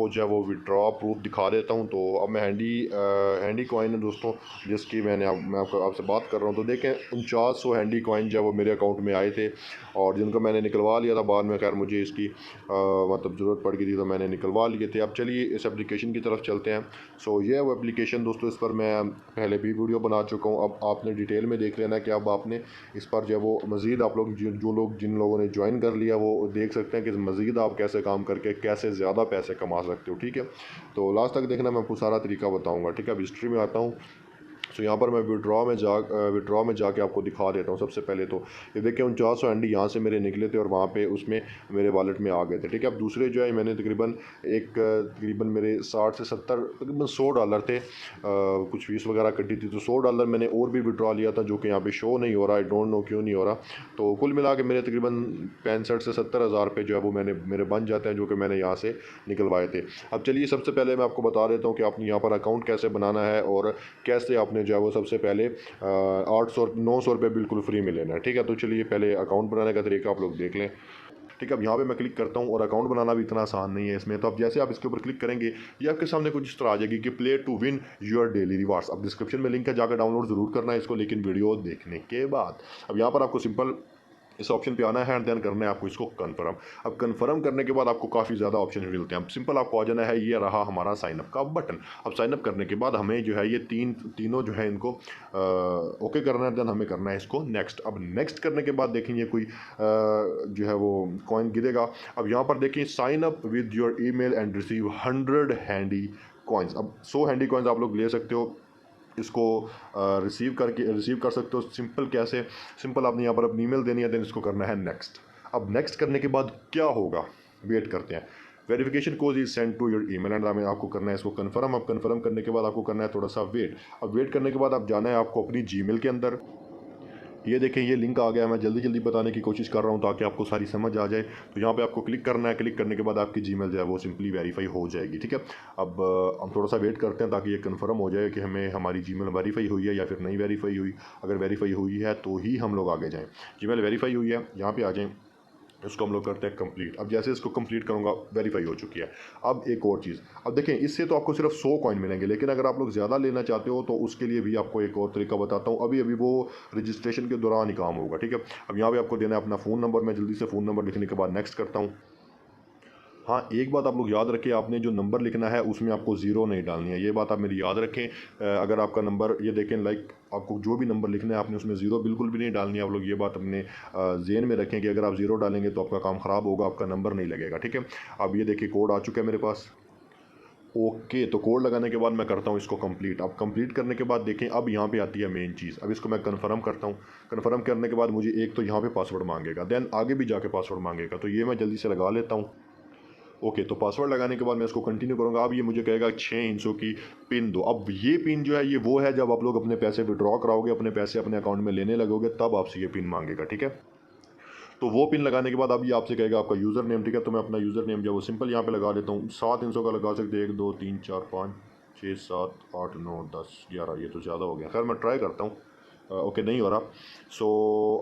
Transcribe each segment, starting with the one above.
जो है वो विड्रॉ प्रूफ दिखा देता हूँ। तो अब मैं हैंडी कॉइन है दोस्तों, जिसकी मैं आपसे बात कर रहा हूँ। तो देखें 4900 हैंडी कॉइन जो है वो मेरे अकाउंट में आए थे, और जिनको मैंने निकलवा लिया था बाद में। खैर मुझे इसकी मतलब ज़रूरत पड़ गई थी तो मैंने निकलवा लिए थे। अब चलिए इस एप्लीकेशन की तरफ चलते हैं। सो ये है वो एप्लीकेशन दोस्तों, इस पर मैं पहले भी वीडियो बना चुका हूँ। अब आपने डिटेल में देख लेना कि अब आपने इस पर जो है वो मज़ीद आप लोग जिन लोगों ने ज्वाइन कर लिया वो देख सकते हैं कि मज़ीद आप कैसे काम करके कैसे ज़्यादा पैसे कमा सकते हो। ठीक है, तो लास्ट तक देखना, मैं आपको सारा तरीका बताऊंगा। ठीक है, अब हिस्ट्री में आता हूँ। तो यहाँ पर मैं विड्रॉ में जाके आपको दिखा देता हूँ। सबसे पहले तो ये देखिए 4900 एंडी यहाँ से मेरे निकले थे और वहाँ पे उसमें मेरे वॉलेट में आ गए थे। ठीक है, अब दूसरे जो है मैंने तकरीबन मेरे 60 से 70 तकरीबन $100 थे। कुछ फीस वगैरह कटी थी, तो $100 मैंने और भी विड्रॉ लिया था, जो कि यहाँ पे शो नहीं हो रहा। आई डोंट नो क्यों नहीं हो रहा। तो कुल मिला के मेरे तकरीबन 65 से 70 हज़ार रुपये जो है वो मेरे बन जाते हैं, जो कि मैंने यहाँ से निकलवाए थे। अब चलिए सबसे पहले मैं आपको बता देता हूँ कि आपने यहाँ पर अकाउंट कैसे बनाना है और कैसे आपने जो है वो सबसे पहले 800-900 रुपये बिल्कुल फ्री में लेना है। ठीक है, तो चलिए पहले अकाउंट बनाने का तरीका आप लोग देख लें। ठीक है, अब यहाँ पे मैं क्लिक करता हूँ, और अकाउंट बनाना भी इतना आसान नहीं है इसमें। तो अब जैसे आप इसके ऊपर क्लिक करेंगे, ये आपके सामने कुछ इस तरह आ जाएगी कि play to win your daily rewards. अब डिस्क्रिप्शन में लिंक है, जाकर डाउनलोड ज़रूर करना है इसको, लेकिन वीडियो देखने के बाद। अब यहाँ पर आपको सिंपल इस ऑप्शन पे आना है एंड देन करना है आपको इसको कन्फर्म। अब कन्फर्म करने के बाद आपको काफ़ी ज़्यादा ऑप्शन मिलते हैं। अब सिंपल आपको आ जाना है, ये रहा हमारा साइनअप का बटन। अब साइनअप करने के बाद हमें जो है ये तीनों जो है इनको ओके करना है, देन हमें करना है इसको नेक्स्ट। अब नेक्स्ट करने के बाद देखेंगे कोई जो है वो कॉइन गिरेगा। अब यहाँ पर देखिए sign up with your email and receive 100 handy coins. अब 100 हैंडी कॉइन्स आप लोग ले सकते हो, इसको रिसीव कर सकते हो। सिंपल कैसे, सिंपल आपने यहाँ पर अपनी ईमेल देनी है, देन इसको करना है नेक्स्ट। अब नेक्स्ट करने के बाद क्या होगा, वेट करते हैं। Verification code is send to your email and हमें आपको करना है इसको कन्फर्म। अब कन्फर्म करने के बाद आपको करना है थोड़ा सा वेट। अब वेट करने के बाद आप जाना है आपको अपनी जीमेल के अंदर। ये देखें ये लिंक आ गया, मैं जल्दी बताने की कोशिश कर रहा हूँ ताकि आपको सारी समझ आ जाए। तो यहाँ पे आपको क्लिक करना है, क्लिक करने के बाद आपकी जीमेल जो है वो सिंपली वेरीफाई हो जाएगी। ठीक है, अब हम थोड़ा सा वेट करते हैं ताकि ये कंफर्म हो जाए कि हमें हमारी जीमेल वेरीफाई हुई है या फिर नहीं वेरीफाई हुई। अगर वेरीफाई हुई है तो ही हम लोग आगे जाएँ। जीमेल वेरीफाई हुई है, यहाँ पर आ जाएँ, इसको हम लोग करते हैं कंप्लीट। अब जैसे इसको कंप्लीट करूँगा, वेरीफाई हो चुकी है। अब एक और चीज़, अब देखें इससे तो आपको सिर्फ 100 कॉइन मिलेंगे, लेकिन अगर आप लोग ज़्यादा लेना चाहते हो तो उसके लिए भी आपको एक और तरीका बताता हूँ। अभी वो रजिस्ट्रेशन के दौरान ही काम होगा। ठीक है, अब यहाँ पे आपको देना है अपना फ़ोन नंबर। मैं जल्दी से फ़ोन नंबर लिखने के बाद नेक्स्ट करता हूँ। हाँ, एक बात आप लोग याद रखें, आपने जो नंबर लिखना है उसमें आपको ज़ीरो नहीं डालनी है, ये बात आप मेरी याद रखें। अगर आपका नंबर ये देखें लाइक आपको जो भी नंबर लिखना है आपने उसमें ज़ीरो बिल्कुल भी नहीं डालनी है। आप लोग ये बात अपने ज़हन में रखें कि अगर आप ज़ीरो डालेंगे तो आपका काम ख़राब होगा, आपका नंबर नहीं लगेगा। ठीक है, अब ये देखिए कोड आ चुका है मेरे पास। ओके, तो कोड लगाने के बाद मैं करता हूँ इसको कंप्लीट। अब कंप्लीट करने के बाद देखें, अब यहाँ पे आती है मेन चीज़। अब इसको मैं कंफर्म करता हूँ। कंफर्म करने के बाद मुझे एक तो यहाँ पे पासवर्ड मांगेगा, देन आगे भी जाके पासवर्ड मांगेगा, तो ये मैं जल्दी से लगा लेता हूँ। ओके, तो पासवर्ड लगाने के बाद मैं इसको कंटिन्यू करूँगा। अब ये मुझे कहेगा 6 इंचों की पिन दो। अब ये पिन जो है ये वो है जब आप लोग अपने पैसे विड्रॉ कराओगे, अपने पैसे अपने अकाउंट में लेने लगोगे, तब आपसे ये पिन मांगेगा। ठीक है, तो वो पिन लगाने के बाद अब ये आपसे कहेगा आपका यूज़र नेम। ठीक है, तो मैं अपना यूज़र नेम जो है वो सिंपल यहाँ पे लगा देता हूँ। 7 इंचों का लगा सकते हैं, 1 2 3 4 5 6 7 8 9 10 11, ये तो ज़्यादा हो गया। खैर मैं ट्राई करता हूँ। ओके, नहीं हो रहा। सो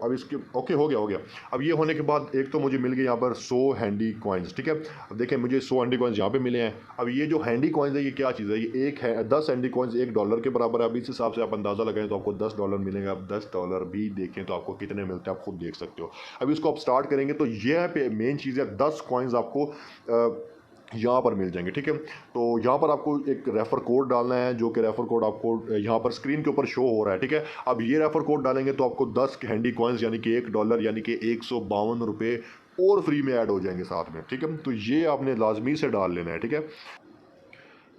अब इसके ओके हो गया। अब ये होने के बाद एक तो मुझे मिल गए यहाँ पर 100 हैंडी कॉइन्स। ठीक है, अब देखें मुझे 100 हैंडी कॉइन्स यहाँ पे मिले हैं। अब ये जो हैंडी कॉइन्स है ये क्या चीज़ है, ये एक है 10 हैंडी कॉइन्स $1 के बराबर है। अब इस हिसाब से आप अंदाज़ा लगाएं तो आपको $10 मिलेंगे। अब $10 भी देखें तो आपको कितने मिलते हैं, आप खुद देख सकते हो। अब इसको आप स्टार्ट करेंगे तो ये पे मेन चीज़ है, 10 कॉइन्स आपको यहाँ पर मिल जाएंगे। ठीक है, तो यहाँ पर आपको एक रेफ़र कोड डालना है, जो कि रेफ़र कोड आपको यहाँ पर स्क्रीन के ऊपर शो हो रहा है। ठीक है, अब ये रेफ़र कोड डालेंगे तो आपको 10 हैंडी कॉइन्स यानी कि $1 यानी कि 152 रुपये और फ्री में ऐड हो जाएंगे साथ में। ठीक है, तो ये आपने लाजमी से डाल लेना है। ठीक है,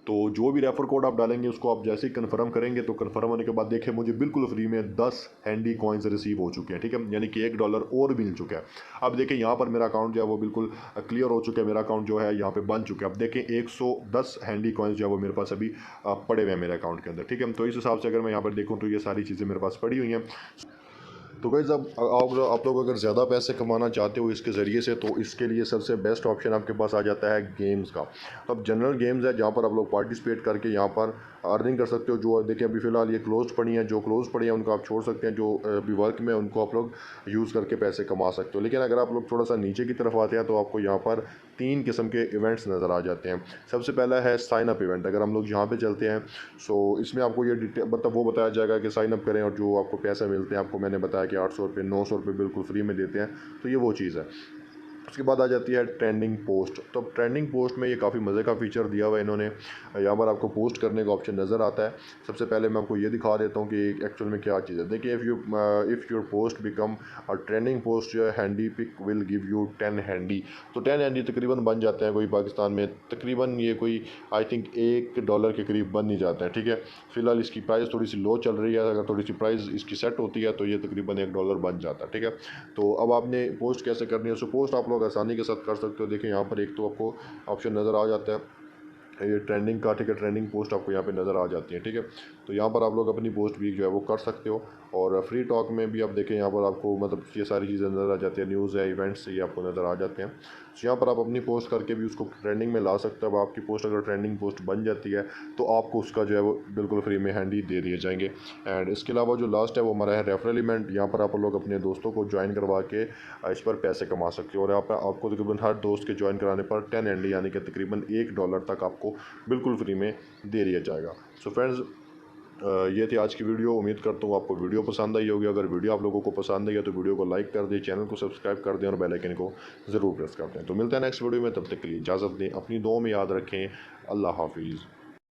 तो जो भी रेफ़र कोड आप डालेंगे उसको आप जैसे ही कन्फर्म करेंगे, तो कन्फर्म होने के बाद देखें मुझे बिल्कुल फ्री में 10 हैंडी कॉइन्स रिसीव हो चुके हैं। ठीक है, यानी कि $1 और मिल चुका है। अब देखें यहाँ पर मेरा अकाउंट जो है वो बिल्कुल क्लियर हो चुका है, मेरा अकाउंट जो है यहाँ पे बन चुका है। अब देखें 110 हैंडी कॉइन्स जो है वो मेरे पास अभी पड़े हुए हैं मेरे अकाउंट के अंदर। ठीक है, तो इस हिसाब से अगर मैं यहाँ पर देखूँ तो ये सारी चीज़ें मेरे पास पड़ी हुई हैं। तो गाइस अब आप लोग अगर ज़्यादा पैसे कमाना चाहते हो इसके ज़रिए से, तो इसके लिए सबसे बेस्ट ऑप्शन आपके पास आ जाता है गेम्स का। तो अब जनरल गेम्स है जहाँ पर आप लोग पार्टिसिपेट करके यहाँ पर अर्निंग कर सकते हो। जो देखिए अभी फ़िलहाल ये क्लोज पड़ी हैं, जो क्लोज पड़ी हैं उनको आप छोड़ सकते हैं, जो अभी वर्क में उनको आप लोग यूज़ करके पैसे कमा सकते हो। लेकिन अगर आप लोग थोड़ा सा नीचे की तरफ आते हैं तो आपको यहाँ पर 3 किस्म के इवेंट्स नज़र आ जाते हैं। सबसे पहला है साइन अप इवेंट। अगर हम लोग यहाँ पे चलते हैं सो इसमें आपको ये डिटेल मतलब वो बताया जाएगा कि साइन अप करें और जो आपको पैसे मिलते हैं, आपको मैंने बताया कि 800 रुपये 900 रुपये बिल्कुल फ्री में देते हैं, तो ये वो चीज़ है। उसके बाद आ जाती है ट्रेंडिंग पोस्ट। तो अब ट्रेंडिंग पोस्ट में ये काफ़ी मज़े का फ़ीचर दिया हुआ है इन्होंने। यहाँ पर आपको पोस्ट करने का ऑप्शन नज़र आता है। सबसे पहले मैं आपको ये दिखा देता हूँ कि एक्चुअल में क्या चीज़ है। देखिए if your post become a trending post handy pick will give you 10 handy. तो 10 हैंडी तकरीबन बन जाते हैं कोई पाकिस्तान में तकरीबन ये कोई आई थिंक $1 के करीब बन ही जाता है। ठीक है, फ़िलहाल इसकी प्राइस थोड़ी सी लो चल रही है, अगर थोड़ी सी प्राइस इसकी सेट होती है तो ये तकरीबन $1 बन जाता है। ठीक है, तो अब आपने पोस्ट कैसे करनी है, सो पोस्ट आप लोग आसानी के साथ कर सकते हो। देखिए यहाँ पर एक तो आपको ऑप्शन नज़र आ जाता है ये ट्रेंडिंग का। ठीक है, ट्रेंडिंग पोस्ट आपको यहाँ पे नज़र आ जाती है। ठीक है, तो यहाँ पर आप लोग अपनी पोस्ट भी जो है वो कर सकते हो। और फ्री टॉक में भी आप देखें यहाँ पर आपको मतलब ये सारी चीज़ें नज़र आ जाती है, न्यूज़ है, इवेंट्स ये आपको नज़र आ जाते हैं। तो यहाँ पर आप अपनी पोस्ट करके भी उसको ट्रेंडिंग में ला सकते हो। अब आपकी पोस्ट अगर ट्रेंडिंग पोस्ट बन जाती है तो आपको उसका जो है वो बिल्कुल फ्री में हैंडी दे दिए जाएंगे। एंड इसके अलावा जो लास्ट है वो हमारा है रेफरल इवेंट। यहाँ पर आप लोग अपने दोस्तों को ज्वाइन करवा के इस पर पैसे कमा सकते हो। और यहाँ पर आपको तकरीबन हर दोस्त के ज्वाइन कराने पर 10 हैंडी यानी कि तकरीबन $1 तक आपको बिल्कुल फ्री में दे दिया जाएगा। सो फ्रेंड्स ये थी आज की वीडियो। उम्मीद करता हूँ आपको वीडियो पसंद आई होगी। अगर वीडियो आप लोगों को पसंद आई है तो वीडियो को लाइक कर दें, चैनल को सब्सक्राइब कर दें और बेल आइकन को ज़रूर प्रेस कर दें। तो मिलते हैं नेक्स्ट वीडियो में, तब तक के लिए इजाज़त दें, अपनी दुआ में याद रखें। अल्लाह हाफिज़।